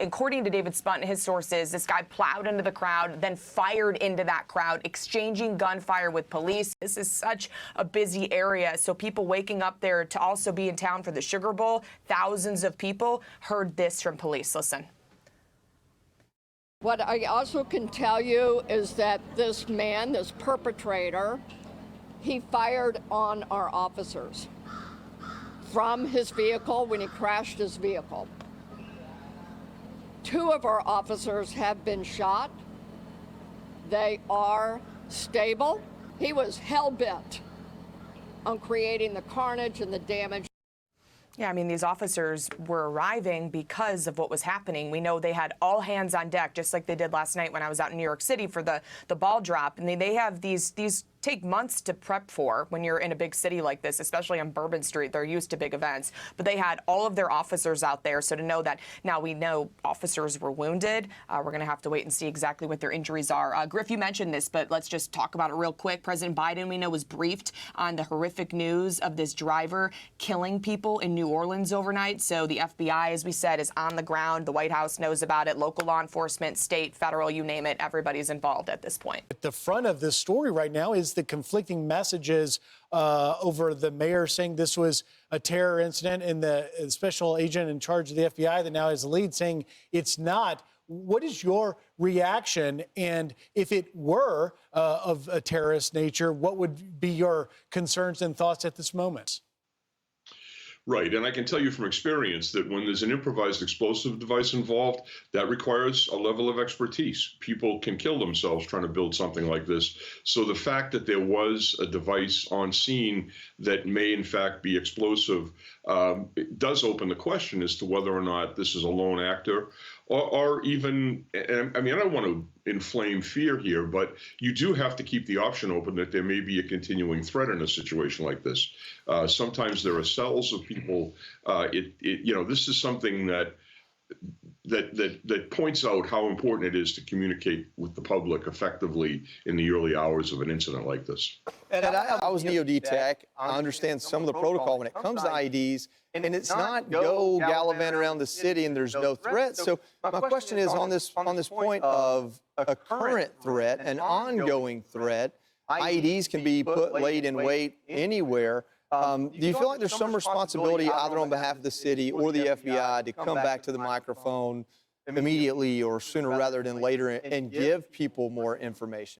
According to David Spunt and his sources, this guy plowed into the crowd, then fired into that crowd, exchanging gunfire with police. This is such a busy area, so people waking up there to also be in town for the Sugar Bowl, thousands of people heard this from police. Listen. What I also can tell you is that this man, this perpetrator, he fired on our officers from his vehicle when he crashed his vehicle. 2 of our officers have been shot. They are stable. He was hell-bent on creating the carnage and the damage. Yeah, I mean, these officers were arriving because of what was happening. We know they had all hands on deck, just like they did last night when I was out in New York City for the ball drop. And they have these take months to prep for when you're in a big city like this, especially on Bourbon Street. They're used to big events, but they had all of their officers out there. So to know that now we know officers were wounded, we're going to have to wait and see exactly what their injuries are. Griff, you mentioned this, but let's just talk about it real quick. President Biden, we know, was briefed on the horrific news of this driver killing people in New Orleans overnight. So the FBI, as we said, is on the ground. The White House knows about it. Local law enforcement, state, federal, you name it. Everybody's involved at this point. At the front of this story right now is the conflicting messages over the mayor saying this was a terror incident and the special agent in charge of the FBI that now has the lead saying it's not. What is your reaction? And if it were of a terrorist nature, what would be your concerns and thoughts at this moment? Right, and I can tell you from experience that when there's an improvised explosive device involved, that requires a level of expertise. People can kill themselves trying to build something like this. So the fact that there was a device on scene that may in fact be explosive it does open the question as to whether or not this is a lone actor or even, I mean, I don't want to inflame fear here, but you do have to keep the option open that there may be a continuing threat in a situation like this. Sometimes there are cells of people. You know, this is something that points out how important it is to communicate with the public effectively in the early hours of an incident like this. And I was NEOD Tech. I understand some of the protocol when it comes to IEDs, and it's not go gallivant around the city and there's no threat. So my question is on this point of a current threat, an ongoing threat. IEDs can be put laid in wait anywhere. Do you feel like there's some responsibility either on behalf of the city or the FBI to come back to the microphone immediately or sooner rather than later and give people more information?